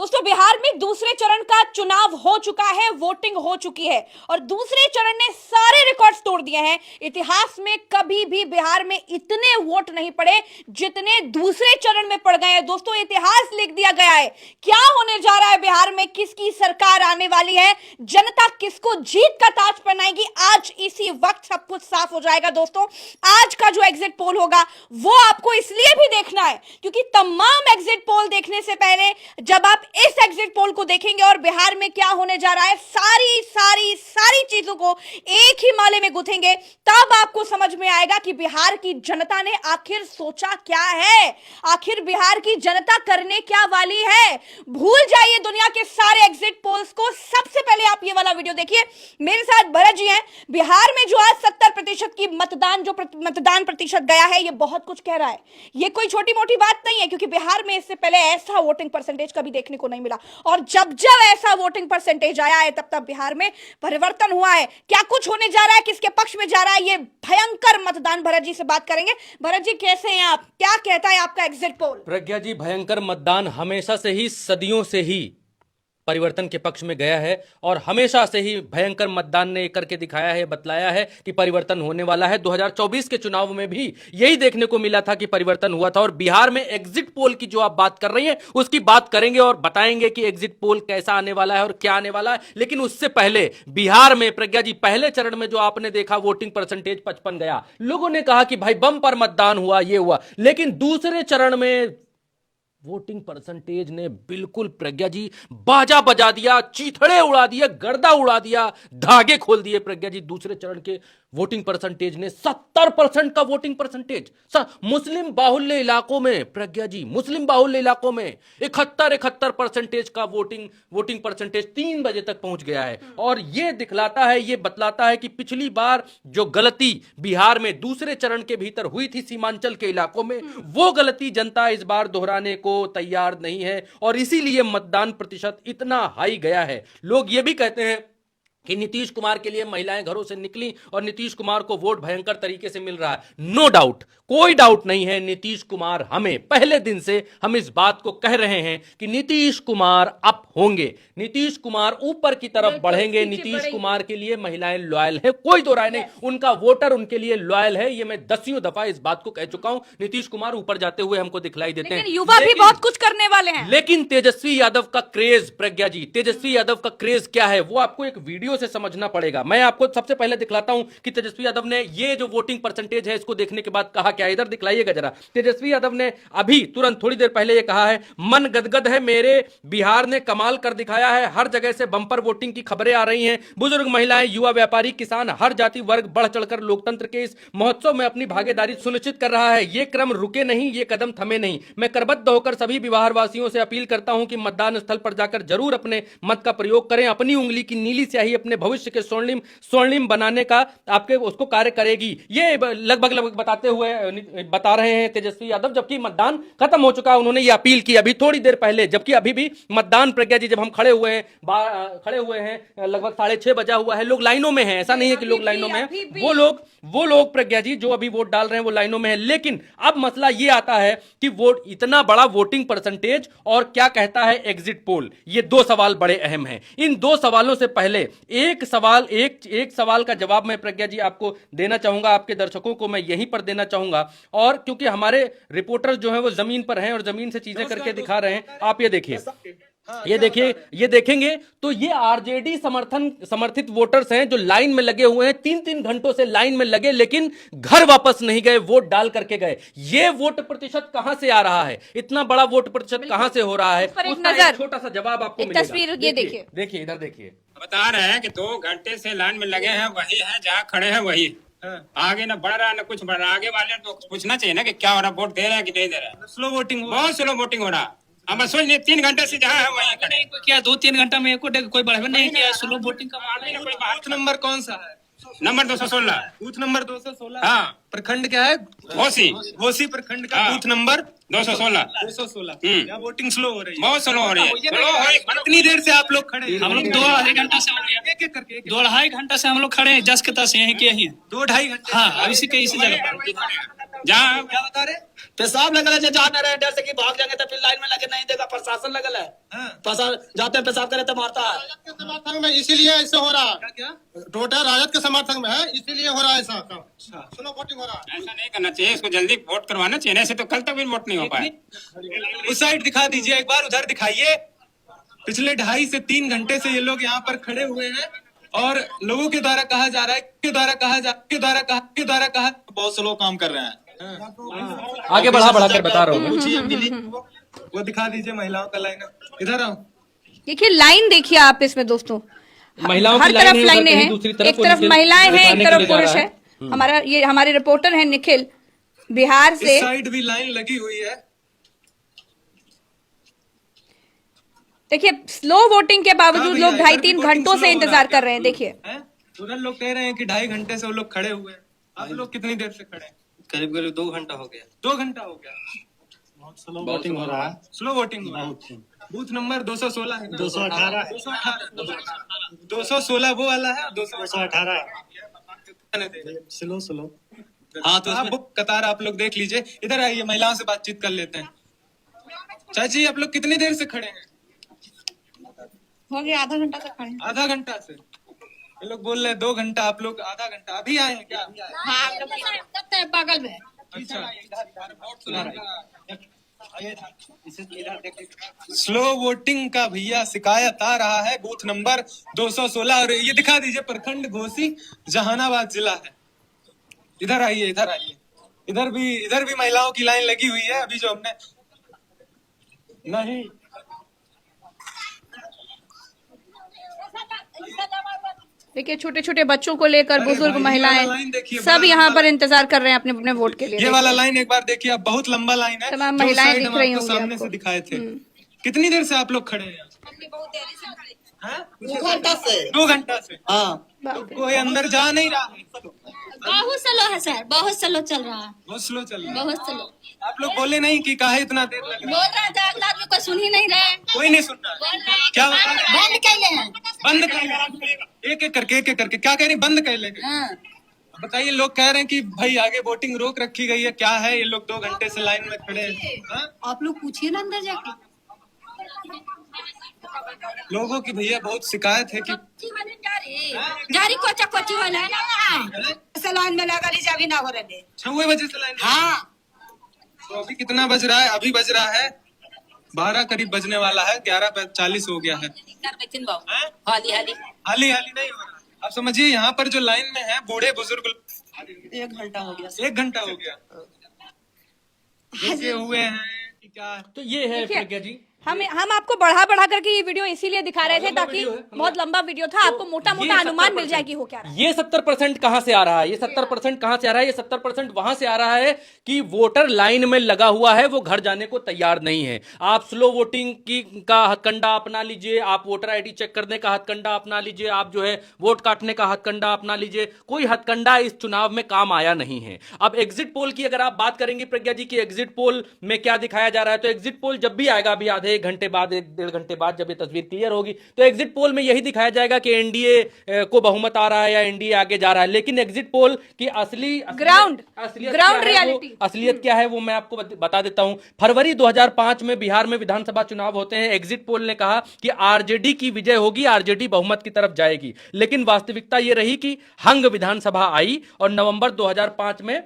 दोस्तों बिहार में दूसरे चरण का चुनाव हो चुका है, वोटिंग हो चुकी है और दूसरे चरण ने सारे रिकॉर्ड्स तोड़ दिए हैं। इतिहास में कभी भी बिहार में इतने वोट नहीं पड़े जितने दूसरे चरण में पड़ गए हैं। दोस्तों इतिहास लिख दिया गया है। क्या होने जा रहा है बिहार में, किसकी सरकार आने वाली है, जनता किसको जीत का ताज पहनाएगी, आज इसी वक्त सब कुछ साफ हो जाएगा। दोस्तों आज का जो एग्जिट पोल होगा वो आपको इसलिए भी देखना है क्योंकि तमाम एग्जिट पोल देखने से पहले जब आप इस एग्जिट पोल को देखेंगे और बिहार में क्या होने जा रहा है सारी सारी सारी चीजों को एक ही माले में गुथेंगे, तब आपको समझ में आएगा कि बिहार की जनता ने आखिर सोचा क्या है, आखिर बिहार की जनता करने क्या वाली है। भूल जाइए दुनिया के सारे एग्जिट पोल्स को, सबसे पहले आप ये वाला वीडियो देखिए। मेरे साथ भरत जी हैं। बिहार में जो आज 70% की मतदान प्रतिशत गया है, ये बहुत कुछ कह रहा है। ये कोई छोटी मोटी बात नहीं है क्योंकि बिहार में इससे पहले ऐसा वोटिंग परसेंटेज कभी देखने को नहीं मिला और जब जब ऐसा वोटिंग परसेंटेज आया है तब तब बिहार में परिवर्तन हुआ है। क्या कुछ होने जा रहा है, किसके पक्ष में जा रहा है, ये भयंकर मतदान। भरत जी से बात करेंगे। भरत जी कैसे हैं आप, क्या कहता है आपका एग्जिट पोल? प्रज्ञा जी, भयंकर मतदान हमेशा से ही, सदियों से ही परिवर्तन के पक्ष में गया है और हमेशा से ही भयंकर मतदान ने करके दिखाया है, बतलाया है कि परिवर्तन होने वाला है। 2024 के चुनाव में भी यही देखने को मिला था कि परिवर्तन हुआ था और बिहार में एग्जिट पोल की जो आप बात कर रही हैं उसकी बात करेंगे और बताएंगे कि एग्जिट पोल कैसा आने वाला है और क्या आने वाला है। लेकिन उससे पहले बिहार में प्रज्ञा जी, पहले चरण में जो आपने देखा वोटिंग परसेंटेज 55 गया, लोगों ने कहा कि भाई बम पर मतदान हुआ, ये हुआ। लेकिन दूसरे चरण में वोटिंग परसेंटेज ने बिल्कुल प्रज्ञा जी बाजा बजा दिया, चीथड़े उड़ा दिए, गर्दा उड़ा दिया, धागे खोल दिए। प्रज्ञा जी दूसरे चरण के वोटिंग परसेंटेज ने 70% का वोटिंग परसेंटेज मुस्लिम बाहुल्य इलाकों में, प्रज्ञा जी मुस्लिम बाहुल्य इलाकों में 71% का वोटिंग परसेंटेज 3 बजे तक पहुंच गया है। और यह दिखलाता है, यह बतलाता है कि पिछली बार जो गलती बिहार में दूसरे चरण के भीतर हुई थी सीमांचल के इलाकों में, वो गलती जनता इस बार दोहराने को तैयार नहीं है और इसीलिए मतदान प्रतिशत इतना हाई गया है। लोग यह भी कहते हैं कि नीतीश कुमार के लिए महिलाएं घरों से निकली और नीतीश कुमार को वोट भयंकर तरीके से मिल रहा है। नो डाउट, कोई डाउट नहीं है। नीतीश कुमार, हमें पहले दिन से हम इस बात को कह रहे हैं कि नीतीश कुमार अप होंगे, नीतीश कुमार ऊपर की तरफ बढ़ेंगे। नीतीश कुमार के लिए महिलाएं लॉयल है, कोई दो राय नहीं, उनका वोटर उनके लिए लॉयल है। ये मैं 10वीं दफा इस बात को कह चुका हूं। नीतीश कुमार ऊपर जाते हुए हमको दिखलाई देते हैं, युवा भी बहुत कुछ करने वाले हैं। लेकिन तेजस्वी यादव का क्रेज, प्रज्ञा जी तेजस्वी यादव का क्रेज क्या है वो आपको एक वीडियो से समझना पड़ेगा। मैं आपको सबसे पहले दिखलाता हूं कि तेजस्वी यादव ने ये जो वोटिंग परसेंटेज है इसको देखने के बाद कहा क्या। इधर दिखलाइएगा जरा। तेजस्वी यादव ने अभी तुरंत थोड़ी देर पहले ये कहा है, मन गदगद है मेरे, बिहार ने कमाल कर दिखाया है, हर जगह से बंपर वोटिंग की खबरें आ रही हैं। बुजुर्ग, महिलाएं, युवा, व्यापारी, किसान, हर जाति वर्ग बढ़ चढ़कर लोकतंत्र के इस महोत्सव में अपनी भागीदारी सुनिश्चित कर रहा है। ये क्रम रुके नहीं, ये कदम थमे नहीं। मैं करबद्ध होकर सभी बिहारवासियों से अपील करता हूं कि मतदान स्थल पर जाकर जरूर अपने मत का प्रयोग करें। अपनी उंगली की नीली स्याही अपने भविष्य के स्वर्णिम बनाने का आपके उसको कार्य करेगी। ये लगभग बताते हुए बता रहे हैं तेजस्वी यादव, जबकि मतदान खत्म हो चुका है। उन्होंने ये अपील की अभी थोड़ी देर पहले, जबकि अभी भी मतदान, प्रज्ञा जी, जब हम खड़े हुए हैं लगभग 6:30 बजा हुआ है, लोग लाइनों में हैं। ऐसा नहीं है कि लोग लाइनों में हैं, वो लोग प्रज्ञा जी जो अभी वोट डाल रहे हैं वो लाइनों में है। लेकिन अब मसला ये आता है कि वोट, इतना बड़ा वोटिंग परसेंटेज और क्या कहता है एग्जिट पोल, ये दो सवाल बड़े अहम हैं। इन दो सवालों से पहले एक सवाल का जवाब मैं प्रज्ञा जी आपको देना चाहूंगा, आपके दर्शकों को मैं यहीं पर देना चाहूंगा। और क्योंकि हमारे रिपोर्टर जो हैं वो जमीन पर हैं और जमीन से चीजें करके दिखा रहे हैं। आप ये देखिए, ये देखेंगे तो ये आरजेडी समर्थित वोटर्स हैं जो लाइन में लगे हुए हैं। 3-3 घंटों से लाइन में लगे लेकिन घर वापस नहीं गए, वोट डाल करके गए। ये वोट प्रतिशत कहां से आ रहा है, इतना बड़ा वोट प्रतिशत कहां से हो रहा है, उसका एक छोटा सा जवाब आपको मिलेगा। तस्वीर ये देखिए, इधर देखिए। बता रहे हैं कि 2 घंटे से लाइन में लगे हैं, वही है जहाँ खड़े हैं वही। आगे ना बढ़ रहा है ना कुछ बढ़ रहा है। आगे वाले तो पूछना चाहिए ना कि क्या हो रहा, वोट दे रहे हैं कि नहीं दे रहे हैं। स्लो वोटिंग, बहुत स्लो वोटिंग हो रहा। अब सोच लीजिए 3 घंटे से जहाँ है वहीं खड़े। क्या 2-3 घंटा में कोई बढ़ावा नहीं किया? स्लो वोटिंग का बूथ नंबर कौन सा है? Number 216, booth number 216। हाँ। प्रखंड क्या है? घोसी प्रखंड का बूथ नंबर 216। यहाँ वोटिंग स्लो हो रही है, बहुत स्लो हो रही है। कितनी देर से आप लोग खड़े हैं? हम लोग 2-2.5 घंटा से हो गया, एक करके 2-2.5 घंटा से हम लोग खड़े हैं। 10 के 10 यहीं के यहीं 2-2.5 घंटे। हाँ, इसी जगह पर जहाँ क्या बता रहे? पेशाब लगल है, जा न रहे डर से कि भाग जाएंगे तो फिर लाइन में लगे नहीं देगा, प्रशासन लगल है। हाँ। जाते हैं पेशाब करे तो मारता है। राजद के समर्थन में इसीलिए ऐसे हो रहा है। क्या? टोटल राजद के समर्थन में है, इसीलिए हो रहा है ऐसा काम। अच्छा। सुनो वोटिंग हो रहा है। ऐसा नहीं करना चाहिए, इसको जल्दी वोट करवाना चाहिए, ऐसे तो कल तक भी वोट नहीं हो पाए। उस साइड दिखा दीजिए एक बार, उधर दिखाइए। पिछले 2.5 से 3 घंटे से ये लोग यहाँ पर खड़े हुए हैं और लोगों के द्वारा कहा जा रहा है, के द्वारा कहा बहुत से लोग काम कर रहे हैं। आगे बढ़ा कर बता रहा हूँ। वो दिखा दीजिए महिलाओं का लाइन। इधर आओ। देखिए लाइन देखिए आप इसमें दोस्तों, महिलाओं की हर लाइन तरफ है, उधर लाइनें कहीं हैं, दूसरी एक वो तरफ नीचे महिलाएं हैं, एक दिखाने के तरफ लिए जा पुरुष रहा है। हमारा ये हमारे रिपोर्टर है निखिल बिहार से। इस साइड भी लाइन लगी हुई है। देखिए स्लो वोटिंग के बावजूद लोग 2.5-3 घंटों से इंतजार कर रहे हैं। देखिए हैं? उधर लोग कह रहे हैं कि 2.5 घंटे से वो लोग खड़े हुए हैं। आप लोग कितनी देर से खड़े हैं? करीब करीब 2 घंटा हो गया। 2 घंटा हो गया। वोटिंग हो रहा है। स्लो वोटिंग हुआ। बूथ नंबर 216 है ना? 218 216 वो वाला है, 218 स्लो हाँ तो आप कतार आप लोग देख लीजिए। इधर आइए, महिलाओं से बातचीत कर लेते हैं। चाची आप लोग कितनी देर से खड़े हैं? हो गया आधा घंटा तक खड़े हैं। आधा घंटा से। ये लोग बोल रहे हैं 2 घंटा, आप लोग आधा घंटा। अभी आए हैं क्या? हाँ कब तक बगल में। अच्छा। स्लो वोटिंग का भैया शिकायत आ रहा है, बूथ नंबर 216। और ये दिखा दीजिए, प्रखंड घोसी जहानाबाद जिला है। इधर आइए, इधर आइए। इधर भी महिलाओं की लाइन लगी हुई है। अभी जो हमने नहीं देखिए छोटे छोटे बच्चों को लेकर अरे बुजुर्ग भाई, ये महिलाएं वाला लाइन देखिए, सब बड़ा यहाँ लंबा पर इंतजार कर रहे हैं अपने अपने वोट के लिए। ये वाला लाइन एक बार देखिए आप, बहुत लंबा लाइन है। तमाम जो महिलाएं साइड दिख हम रही आपको होंगी सामने आपको। से दिखाए थे। कितनी देर से आप लोग खड़े हैं? हैं? 2 घंटा से। 2 घंटा से। हाँ तो कोई अंदर जा नहीं रहा है। बहुत स्लो है सर, बहुत स्लो चल रहा है, बहुत स्लो चल रहा है। बहुत स्लो। आप लोग बोले नहीं कि काहे इतना देर लग रहा बोल रहा है अगला आदमी को सुन ही नहीं रहे। है? कोई नहीं सुन रहा है। क्या बता रहे हैं? बंद कैले हैं। बंद कर, एक एक करके क्या कह रही? बंद कर लेंगे। हाँ। बताइए, लोग कह रहे हैं कि भाई आगे वोटिंग रोक रखी गई है, क्या है? ये लोग 2 घंटे से लाइन में खड़े हैं। हाँ? आप लोग पूछिए ना अंदर जाके। लोगों की भैया बहुत शिकायत है कि जारी कोचा कोची वाला है ना, सलाइन में लगा लीजिए, अभी ना हो रहे। 6 बजे से लाइन में। हाँ तो अभी कितना बज रहा है? अभी बज रहा है 12 करीब बजने वाला है। 11:40 हो गया है। हैं? हाली हाली नहीं हो रहा। आप समझिए, यहाँ पर जो लाइन में है बूढ़े बुजुर्ग 1 घंटा हो गया। 1 घंटा हो गया रुके हुए हैं कि क्या? तो ये है देखिए, प्रज्ञा जी। हम आपको बढ़ा करके ये वीडियो इसीलिए दिखा रहे थे लंबा ताकि वीडियो है। बहुत लंबा वीडियो था, आपको मोटा ये मोटा अनुमान 70% मिल जाए कि हो क्या रहा है। ये 70% कहां से आ रहा है? ये 70% कहां से आ रहा है? ये 70% वहां से आ रहा है कि वोटर लाइन में लगा हुआ है, वो घर जाने को तैयार नहीं है। आप स्लो वोटिंग की का हथकंडा अपना लीजिए, आप वोटर आईडी चेक करने का हथकंडा अपना लीजिए, आप जो है वोट काटने का हथकंडा अपना लीजिए। कोई हथकंडा इस चुनाव में काम आया नहीं है। अब एग्जिट पोल की अगर आप बात करेंगे प्रज्ञा जी की, एग्जिट पोल में क्या दिखाया जा रहा है, तो एग्जिट पोल जब भी आएगा, अभी आधे 1 घंटे बाद, 1-1.5 घंटे बाद जब ये तस्वीर क्लियर होगी, तो एग्जिट पोल में यही दिखाया जाएगा कि एनडीए को बहुमत आ रहा है या एनडीए आगे जा रहा है। लेकिन एग्जिट पोल की ग्राउंड रियलिटी, असलियत क्या है वो मैं आपको बता देता हूं। फरवरी 2005 में बिहार में विधानसभा चुनाव होते हैं। एग्जिट पोल ने कहा कि आरजेडी की विजय होगी, आरजेडी बहुमत की तरफ जाएगी। लेकिन वास्तविकता ये रही कि हंग विधानसभा आई और नवंबर 2005 में